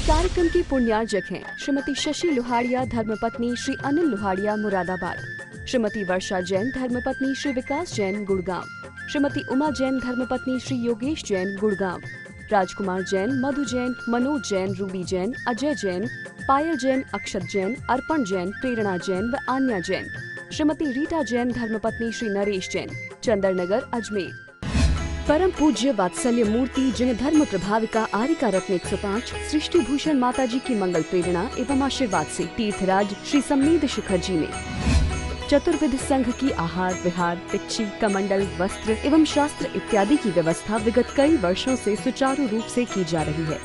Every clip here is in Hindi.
कार्यक्रम की पुण्यार्जक हैं श्रीमती शशि लोहाड़िया धर्मपत्नी श्री अनिल लोहाड़िया मुरादाबाद, श्रीमती वर्षा जैन धर्मपत्नी श्री विकास जैन गुड़गांव, श्रीमती उमा जैन धर्मपत्नी श्री योगेश जैन गुड़गांव, राजकुमार जैन, मधु जैन, मनोज जैन, रूबी जैन, अजय जैन, पायल जैन, अक्षत जैन, अर्पण जैन, प्रेरणा जैन व आन्या जैन, श्रीमती रीटा जैन धर्मपत्नी श्री नरेश जैन, चंदरनगर अजमेर। परम पूज्य वात्सल्य मूर्ति जिन धर्म प्रभाविका आरिका रत्न 105 सृष्टि भूषण माता जी की मंगल प्रेरणा एवं आशीर्वाद से तीर्थराज श्री सम्मेद शिखर जी में चतुर्विध संघ की आहार विहार, पिच्ची, कमंडल, वस्त्र एवं शास्त्र इत्यादि की व्यवस्था विगत कई वर्षों से सुचारू रूप से की जा रही है।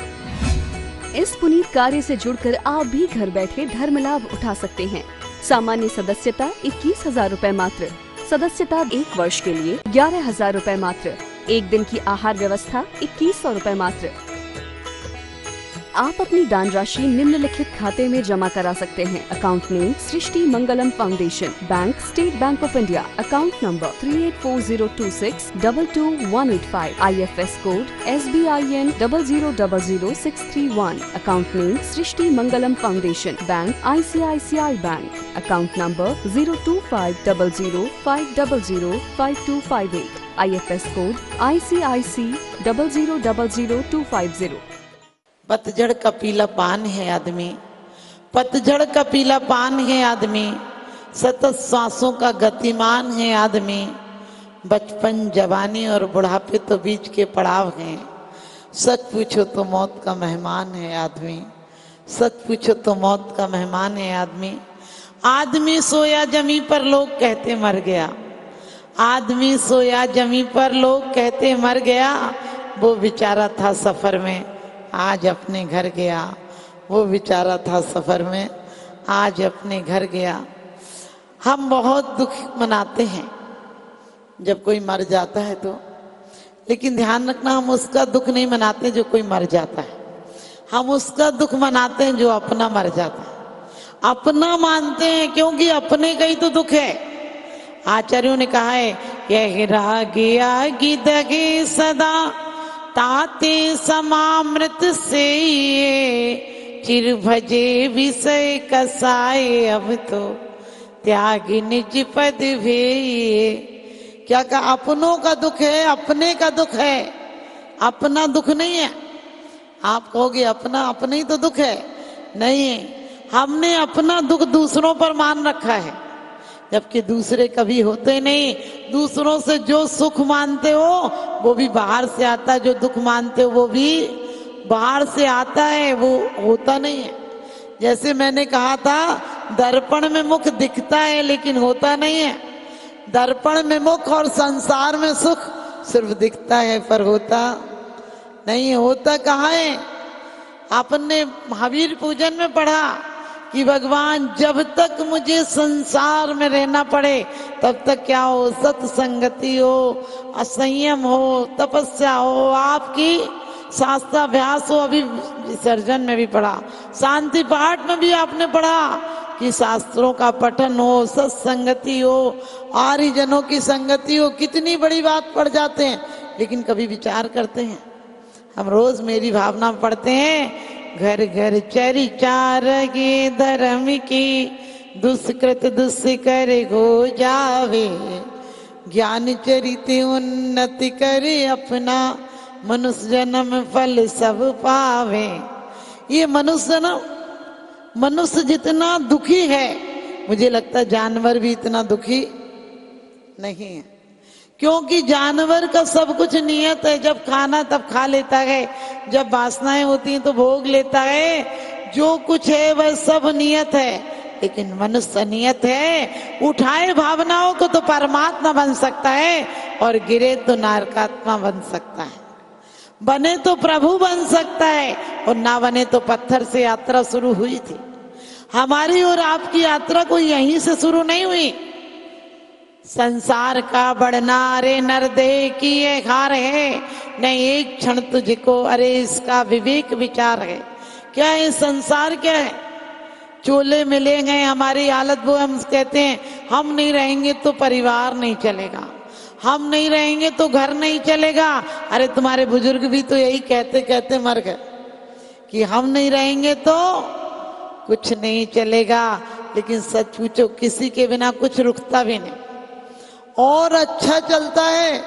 इस पुनीत कार्य से जुड़कर आप भी घर बैठे धर्म लाभ उठा सकते हैं। सामान्य सदस्यता 21,000 रूपए मात्र, सदस्यता 1 वर्ष के लिए 11,000 रूपए मात्र, एक दिन की आहार व्यवस्था 2100 रूपए मात्र। आप अपनी दान राशि निम्नलिखित खाते में जमा करा सकते हैं। Account name Srishti Mangalam foundation, bank state bank of India, account number 384026222185, IFS code SBIN 0000631, account name Srishti Mangalam foundation, bank ICICI bank, account number 02500500528, IFS code ICIC 0000250। पतझड़ का पीला पान है आदमी, पतझड़ का पीला पान है आदमी, सतत सांसों का गतिमान है आदमी, बचपन जवानी और बुढ़ापे तो बीच के पड़ाव हैं, सच पूछो तो मौत का मेहमान है आदमी, सच पूछो तो मौत का मेहमान है आदमी। आदमी सोया जमी पर लोग कहते मर गया, आदमी सोया जमी पर लोग कहते मर गया, वो बेचारा था सफर में आज अपने घर गया, वो बेचारा था सफर में आज अपने घर गया। हम बहुत दुख मनाते हैं जब कोई मर जाता है तो, लेकिन ध्यान रखना हम उसका दुख नहीं मनाते जो कोई मर जाता है, हम उसका दुख मनाते हैं जो अपना मर जाता है। अपना मानते हैं क्योंकि अपने का ही तो दुख है। आचार्यों ने कहा है यह रागिया गिदगे सदा ताते समामृत से चिर भजे विषय कसाए, अब तो त्याग निज पद भेये। क्या कहा? अपनों का दुख है, अपने का दुख है, अपना दुख नहीं है। आप कहोगे अपना अपने ही तो दुख है, नहीं, हमने अपना दुख दूसरों पर मान रखा है, जबकि दूसरे कभी होते नहीं। दूसरों से जो सुख मानते हो वो भी बाहर से आता है, जो दुख मानते हो वो भी बाहर से आता है, वो होता नहीं है। जैसे मैंने कहा था दर्पण में मुख दिखता है लेकिन होता नहीं है, दर्पण में मुख और संसार में सुख सिर्फ दिखता है पर होता नहीं, होता कहाँ है। आपने महावीर पूजन में पढ़ा कि भगवान जब तक मुझे संसार में रहना पड़े तब तक क्या हो, सत्संगति हो, असंयम हो, तपस्या हो, आपकी शास्त्राभ्यास हो। अभी विसर्जन में भी पढ़ा, शांति पाठ में भी आपने पढ़ा कि शास्त्रों का पठन हो, सत्संगति हो, आर्यजनों की संगति हो। कितनी बड़ी बात पढ़ जाते हैं लेकिन कभी विचार करते हैं? हम रोज मेरी भावना पढ़ते हैं, घर घर चरिचार गे धर्म की, दुष्कृत दुष्कर हो जावे, ज्ञान चरित उन्नति करे अपना, मनुष्य जन्म फल सब पावे। ये मनुष्य जन्म, मनुष्य जितना दुखी है मुझे लगता है जानवर भी इतना दुखी नहीं है, क्योंकि जानवर का सब कुछ नियत है, जब खाना तब खा लेता है, जब वासनाएं होती हैं तो भोग लेता है, जो कुछ है वह सब नियत है। लेकिन मनुष्य नियत है, उठाए भावनाओं को तो परमात्मा बन सकता है और गिरे तो नरकात्मा बन सकता है, बने तो प्रभु बन सकता है और ना बने तो पत्थर से यात्रा शुरू हुई थी। हमारी और आपकी यात्रा कोई यहीं से शुरू नहीं हुई। संसार का बढ़ना अरे नरदेह की ये हार है, नहीं एक क्षण तुझको अरे इसका विवेक विचार है। क्या है संसार? क्या है? चोले मिले गए, हमारी हालत वो, हम कहते हैं हम नहीं रहेंगे तो परिवार नहीं चलेगा, हम नहीं रहेंगे तो घर नहीं चलेगा। अरे तुम्हारे बुजुर्ग भी तो यही कहते कहते मर गए। कि हम नहीं रहेंगे तो कुछ नहीं चलेगा। लेकिन सच पूछो, किसी के बिना कुछ रुकता भी नहीं, और अच्छा चलता है।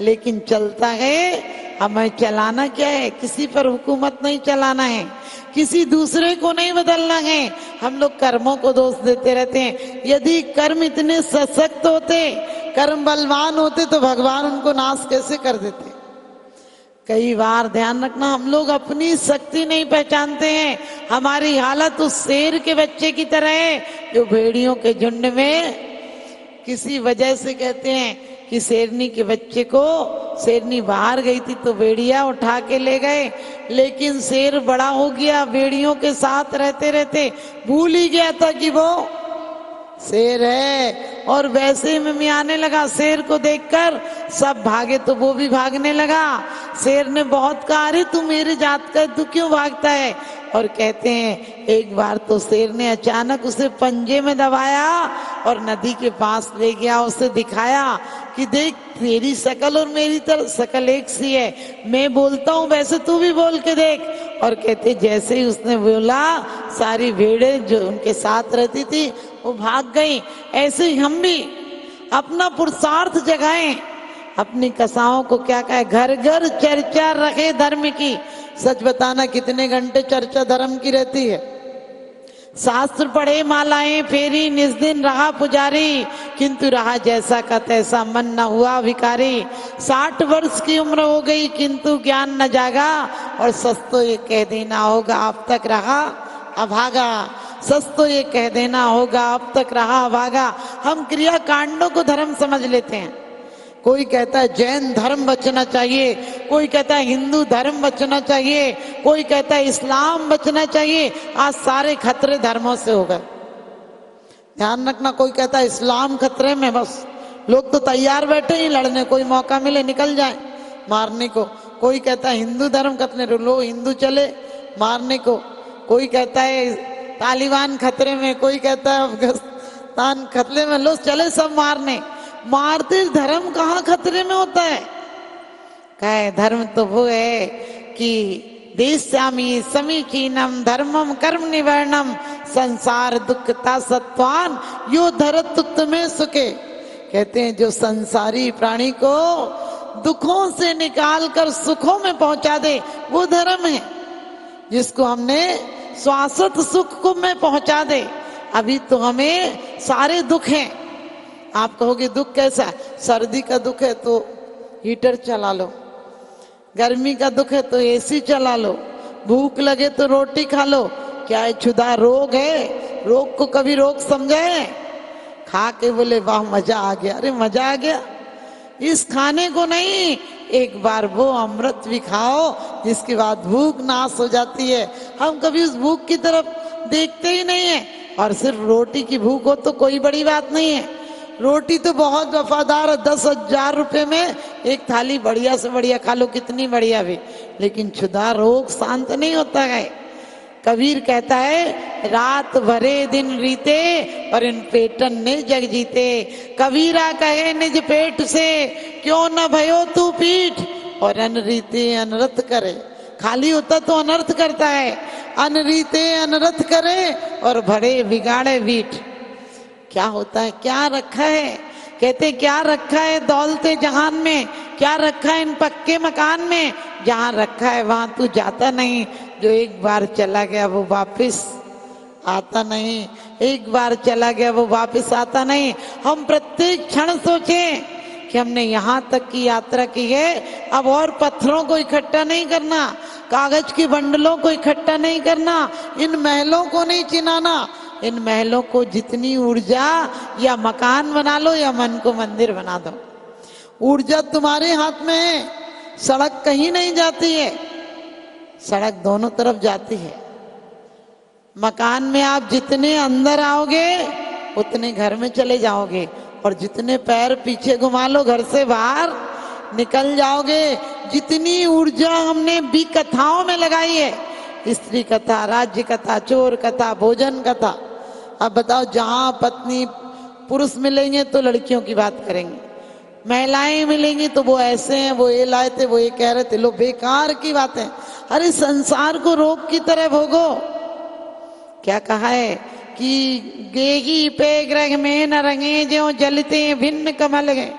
लेकिन चलता है, हमें चलाना क्या है? किसी पर हुकूमत नहीं चलाना है, किसी दूसरे को नहीं बदलना है। हम लोग कर्मों को दोष देते रहते हैं। यदि कर्म इतने सशक्त होते, कर्म बलवान होते, तो भगवान उनको नाश कैसे कर देते? कई बार ध्यान रखना, हम लोग अपनी शक्ति नहीं पहचानते हैं। हमारी हालत उस शेर के बच्चे की तरह है जो भेड़ियों के झुंड में किसी वजह से, कहते हैं कि शेरनी के बच्चे को, शेरनी बाहर गई थी तो भेड़िया उठा के ले गए, लेकिन शेर बड़ा हो गया, भेड़ियों के साथ रहते रहते भूल ही गया था कि वो शेर है, और वैसे ही मिमियाने लगा। शेर को देखकर सब भागे तो वो भी भागने लगा। शेर ने बहुत कहा, अरे तू मेरे जात का, तू क्यों भागता है? और कहते हैं एक बार तो शेर ने अचानक उसे पंजे में दबाया और नदी के पास ले गया, उसे दिखाया कि देख, तेरी शकल और मेरी शकल एक सी है, मैं बोलता हूँ वैसे तू भी बोल के देख। और कहते जैसे ही उसने बोला, सारी भेड़े जो उनके साथ रहती थी वो भाग गई। ऐसे ही हम भी अपना पुरुषार्थ जगाएं, अपनी कसाओं को क्या कहे, घर घर चर्चा रखे धर्म की। सच बताना, कितने घंटे चर्चा धर्म की रहती है? शास्त्र पढ़े, मालाएं फेरी, निज दिन रहा पुजारी, किंतु रहा जैसा का तैसा, मन न हुआ भिखारी। 60 वर्ष की उम्र हो गई किंतु ज्ञान न जागा, और सच तो ये कह देना होगा अब तक रहा अभागा। सच तो ये कह देना होगा अब तक रहा अभागा। हम क्रिया कांडों को धर्म समझ लेते हैं। कोई कहता है जैन धर्म बचना चाहिए, कोई कहता है हिंदू धर्म बचना चाहिए, कोई कहता है इस्लाम बचना चाहिए। आज सारे खतरे धर्मों से हो गए। ध्यान रखना, कोई कहता है इस्लाम खतरे में, बस लोग तो तैयार बैठे ही लड़ने, कोई मौका मिले निकल जाए मारने को। कोई कहता है हिंदू धर्म खतरे, लो हिंदू चले मारने को। कोई कहता है तालिबान खतरे में, कोई कहता है अफगानिस्तान खतरे में, लो चले सब मारने। मारते धर्म कहाँ खतरे में होता है? कहे धर्म तो वो है कि देश्यामी समीचीनम धर्मम कर्म निवर्णम संसार दुखता सत्वान यो धरत में सुखे। कहते हैं जो संसारी प्राणी को दुखों से निकाल कर सुखों में पहुंचा दे, वो धर्म है। जिसको हमने शाश्वत सुख को में पहुंचा दे। अभी तो हमें सारे दुख हैं। आप कहोगे दुख कैसा है? सर्दी का दुख है तो हीटर चला लो, गर्मी का दुख है तो एसी चला लो, भूख लगे तो रोटी खा लो। क्या है? क्षुधा रोग है। रोग को कभी रोग समझे? खा के बोले वाह मजा आ गया। अरे मजा आ गया इस खाने को नहीं, एक बार वो अमृत भी खाओ जिसके बाद भूख नाश हो जाती है। हम कभी उस भूख की तरफ देखते ही नहीं है। और सिर्फ रोटी की भूख हो तो कोई बड़ी बात नहीं है। रोटी तो बहुत वफादार है, 10,000 रुपए में एक थाली बढ़िया से बढ़िया खा लो, कितनी बढ़िया भी। लेकिन क्षुधा रोग शांत नहीं होता है। कबीर कहता है रात भरे दिन रीते और इन पेटन ने जग जीते। कबीरा कहे निज पेट से क्यों न भयो तू पीठ, और अनरीते अनर्थ करे। खाली होता तो अनर्थ करता है, अनरीते अनर्थ करे और भरे बिगाड़े बीठ। क्या होता है? क्या रखा है? कहते क्या रखा है दौलते जहान में, क्या रखा है इन पक्के मकान में? जहां रखा है वहां तू जाता नहीं। जो एक बार चला गया वो वापस आता नहीं, एक बार चला गया वो वापस आता नहीं। हम प्रत्येक क्षण सोचें कि हमने यहाँ तक की यात्रा की है, अब और पत्थरों को इकट्ठा नहीं करना, कागज के बंडलों को इकट्ठा नहीं करना, इन महलों को नहीं चिनाना। इन महलों को जितनी ऊर्जा, या मकान बना लो या मन को मंदिर बना दो। ऊर्जा तुम्हारे हाथ में है। सड़क कहीं नहीं जाती है, सड़क दोनों तरफ जाती है। मकान में आप जितने अंदर आओगे उतने घर में चले जाओगे, और जितने पैर पीछे घुमा लो घर से बाहर निकल जाओगे। जितनी ऊर्जा हमने भी कथाओं में लगाई है, स्त्री कथा, राज्य कथा, चोर कथा, भोजन कथा। अब बताओ, जहां पत्नी पुरुष मिलेंगे तो लड़कियों की बात करेंगे, महिलाएं मिलेंगी तो वो ऐसे हैं, वो ये लाए थे, वो ये कह रहे थे, लो बेकार की बात है। अरे संसार को रोग की तरह भोगो। क्या कहा है कि गेगी पे ग्रह में न रंगे जो जलते भिन्न कमल गए।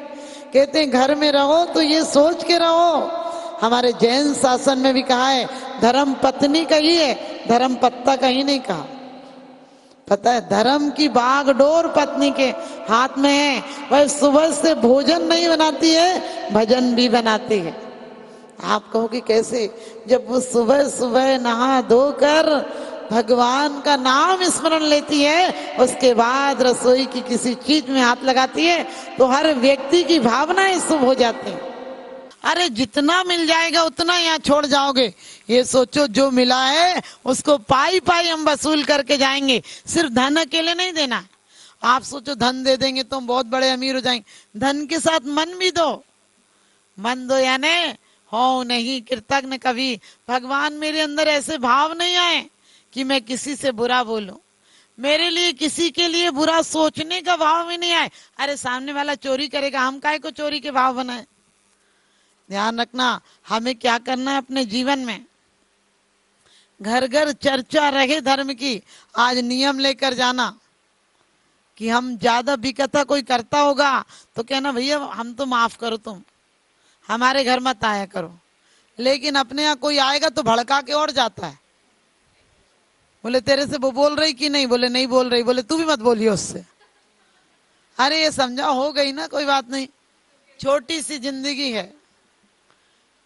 कहते हैं घर में रहो तो ये सोच के रहो। हमारे जैन शासन में भी कहा है धर्म पत्नी कही है, धर्म पत्ता कहीं नहीं कहा। पता है धर्म की बागडोर पत्नी के हाथ में है। वह सुबह से भोजन नहीं बनाती है, भजन भी बनाती है। आप कहोगे कैसे? जब वो सुबह सुबह नहा धोकर भगवान का नाम स्मरण लेती है, उसके बाद रसोई की किसी चीज में हाथ लगाती है, तो हर व्यक्ति की भावनाएं शुभ हो जाती हैं। अरे जितना मिल जाएगा उतना यहाँ छोड़ जाओगे। ये सोचो जो मिला है उसको पाई पाई हम वसूल करके जाएंगे। सिर्फ धन अकेले नहीं देना। आप सोचो धन दे देंगे तो हम बहुत बड़े अमीर हो जाएंगे। धन के साथ मन भी दो। मन दो यानी हो नहीं कृतज्ञ कभी। भगवान मेरे अंदर ऐसे भाव नहीं आए कि मैं किसी से बुरा बोलूं। मेरे लिए किसी के लिए बुरा सोचने का भाव भी नहीं आए। अरे सामने वाला चोरी करेगा, हम काहे को चोरी के भाव बनाए। ध्यान रखना हमें क्या करना है अपने जीवन में। घर घर चर्चा रहे धर्म की। आज नियम लेकर जाना कि हम ज्यादा विकथा कोई करता होगा तो कहना भैया हम तो माफ करो, तुम हमारे घर मत आया करो। लेकिन अपने यहाँ कोई आएगा तो भड़का के और जाता है। बोले तेरे से वो बोल रही कि नहीं? बोले नहीं बोल रही। बोले तू भी मत बोलिए उससे। अरे ये समझा हो गई ना, कोई बात नहीं। छोटी सी जिंदगी है,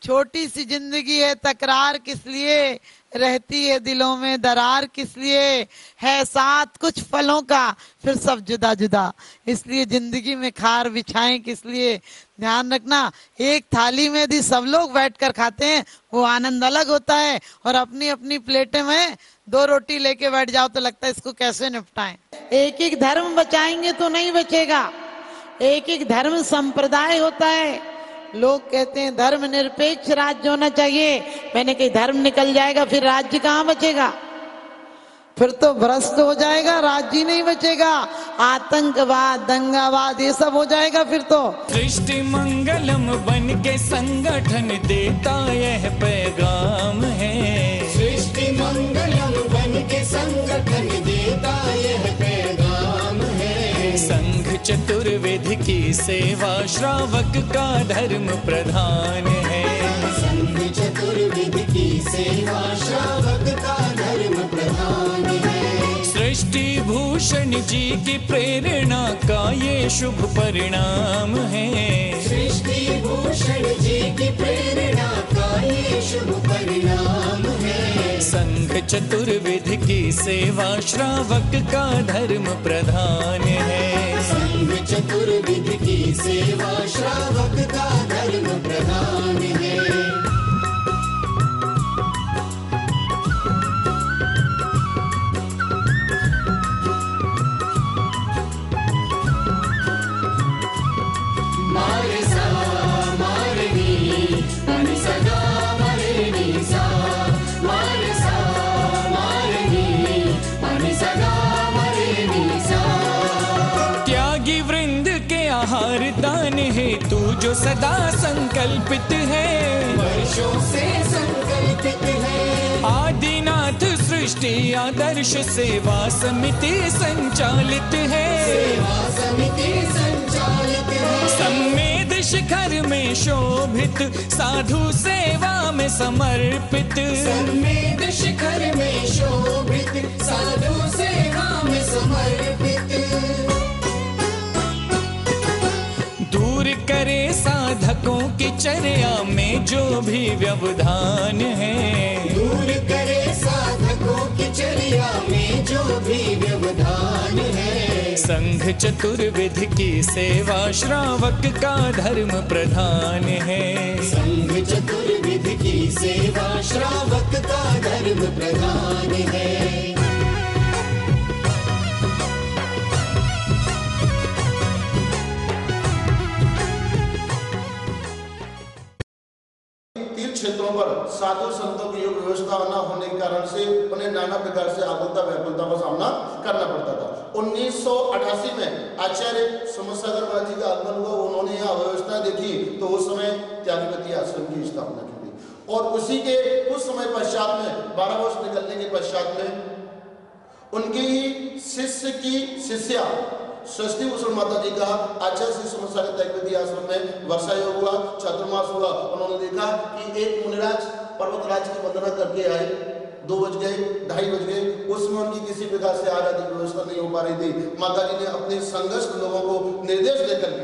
छोटी सी जिंदगी है। तकरार किस लिए रहती है दिलों में, दरार किस लिए है साथ कुछ फलों का, फिर सब जुदा जुदा। इसलिए जिंदगी में खार बिछाएं किस लिए। ध्यान रखना एक थाली में यदि सब लोग बैठकर खाते हैं वो आनंद अलग होता है। और अपनी अपनी प्लेटें में 2 रोटी लेके बैठ जाओ तो लगता है इसको कैसे निपटाएं। एक एक धर्म बचाएंगे तो नहीं बचेगा। एक एक धर्म संप्रदाय होता है। लोग कहते हैं धर्म निरपेक्ष राज्य होना चाहिए। मैंने कही धर्म निकल जाएगा फिर राज्य कहाँ बचेगा? फिर तो भ्रष्ट हो जाएगा, राज्य नहीं बचेगा। आतंकवाद, दंगावाद ये सब हो जाएगा फिर तो। सृष्टि मंगलम बन के संगठन देता यह पैगाम है। सृष्टि मंगलम बन के संगठन देता यह पैगाम है। संघ चतुर्वेद की सेवा श्रावक का धर्म प्रधान है। संघ चतुर्वेद की सेवा श्रावक का धर्म प्रधान है। सृष्टि भूषण जी की प्रेरणा का ये शुभ परिणाम है। सृष्टि भूषण जी की प्रेरणा का ये शुभ परिणाम है। संघ चतुर्वेद की सेवा श्रावक का धर्म प्रधान है। संघ चतुर्वेद की सेवा श्रावक का धर्म प्रधान है। मारे सा मारे नी मारे सदा मारे नी सा मारे सा मारे नी मारे सदा मारे नी सा। त्यागी वृंद के आहार दान है तू जो सदा संकल्पित है। वर्षों से संकल्पित है। आदिनाथ सृष्टि आदर्श सेवा समिति संचालित है। सेवा समिति संचालित है। सम्मेद शिखर में शोभित साधु सेवा में समर्पित। सम्मेद शिखर में शोभित साधु सेवा में समर्पित। दूर करे साधकों की चर्या में जो भी व्यवधान है। दूर करे साधकों की चर्या में जो भी व्यवधान है। संघ चतुर्विध की सेवा श्रावक का धर्म प्रधान है। संघ चतुर्विध की सेवा श्रावक का धर्म प्रधान है। तीर्थ क्षेत्रों पर साधु संतों की योग व्यवस्था न होने के कारण से उन्हें नाना प्रकार से आकुलता व्याकुलता का सामना करना पड़ता था। 1988 में आचार्य सोमसागर महाराज जी का आगमन हुआ, उन्होंने यहाँ व्यवस्था देखी तो उस समय त्यागपति आश्रम की स्थापना की थी। और उसी के कुछ समय पश्चात में 12 वर्ष निकलने के पश्चात में उनके ही शिष्य की शिष्या षष्ठी भूषण माता जी का आचार्य श्री सोमसागर त्यागपति आश्रम में वर्षा योग हुआ, चातुर्मास हुआ। उन्होंने देखा कि एक मुनिराज पर्वतराज की वंदना करके आए, 2 बज गए, 2:30 बज गए, उसमें उनकी किसी प्रकार से आराध्य व्यवस्था नहीं हो पा रही थी। माता जी ने अपने संघर्ष लोगों को निर्देश देकर के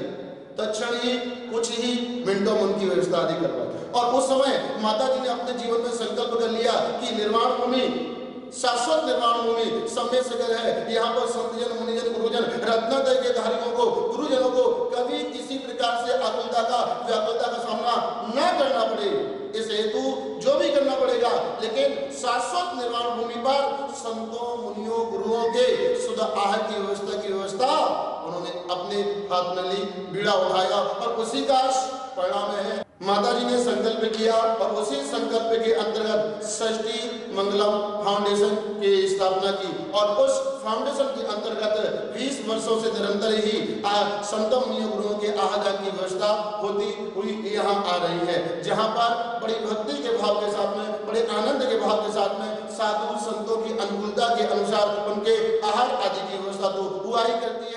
तत्क्षण ही कुछ ही मिनटों में उनकी व्यवस्था आदि करवाई। और उस समय माता जी ने अपने जीवन में संकल्प कर लिया कि निर्माण भूमि, शाश्वत निर्माण भूमि समय सगर है, यहाँ पर संतजन, मुनिजन, गुरुजन, रत्नत्रय के धारियों को, गुरुजनों को कभी किसी प्रकार से आकुलता का व्याकुलता का सामना न करना पड़े, इस हेतु जो भी करना पड़ेगा, लेकिन शाश्वत निर्माण भूमि पर संतों, मुनियों, गुरुओं के शुद्ध आहार की व्यवस्था उन्होंने अपने हाथ में ली, बीड़ा उठाया और उसी का परिणाम है माता जी ने संकल्प किया। और उसी संकल्प के अंतर्गत षष्ठी मंगलम फाउंडेशन की स्थापना की और उस फाउंडेशन के अंतर्गत 20 वर्षों से निरंतर ही संतों, मुनियों, गुरुओं के आहार की व्यवस्था होती हुई यहाँ आ रही है, जहाँ पर बड़ी भक्ति के भाव के साथ में, बड़े आनंद के भाव के साथ में साधु संतों की अनुकूलता के अनुसार उनके आहार आदि की व्यवस्था तो हुआ ही करती है।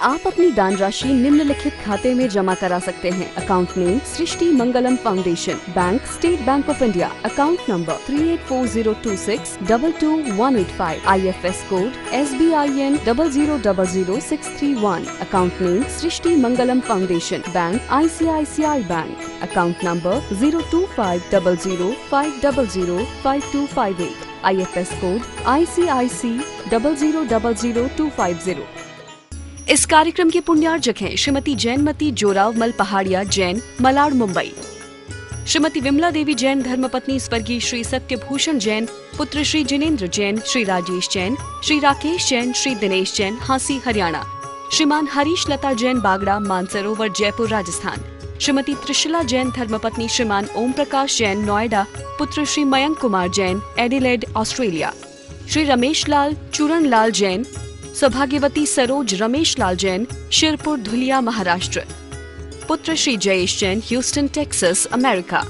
आप अपनी दान राशि निम्नलिखित खाते में जमा करा सकते हैं। Account name Srishti Mangalam foundation, bank state bank of India, account number 384026222185, IFS code SBIN 0000631, account name Srishti Mangalam foundation, bank ICICI bank, account number 02500500528, IFS code ICIC 0000250। इस कार्यक्रम के पुण्यार्जक हैं श्रीमती जैनमती जोरावमल पहाड़िया जैन, मलाड, मुंबई। श्रीमती विमला देवी जैन धर्मपत्नी स्वर्गीय श्री सत्यभूषण जैन, पुत्र श्री जिनेन्द्र जैन, श्री राजेश जैन, श्री राकेश जैन, श्री दिनेश जैन, हांसी, हरियाणा। श्रीमान हरीश लता जैन बागड़ा, मानसरोवर, जयपुर, राजस्थान। श्रीमती त्रिशला जैन धर्मपत्नी श्रीमान ओम प्रकाश जैन, नोएडा, पुत्र श्री मयंक कुमार जैन, एडिलेड, ऑस्ट्रेलिया। श्री रमेश लाल चूरण लाल जैन, सौभाग्यवती सरोज रमेश लाल जैन, शिरपुर, धुलिया, महाराष्ट्र। पुत्र Shri Jayesh Jain, Houston, Texas, America.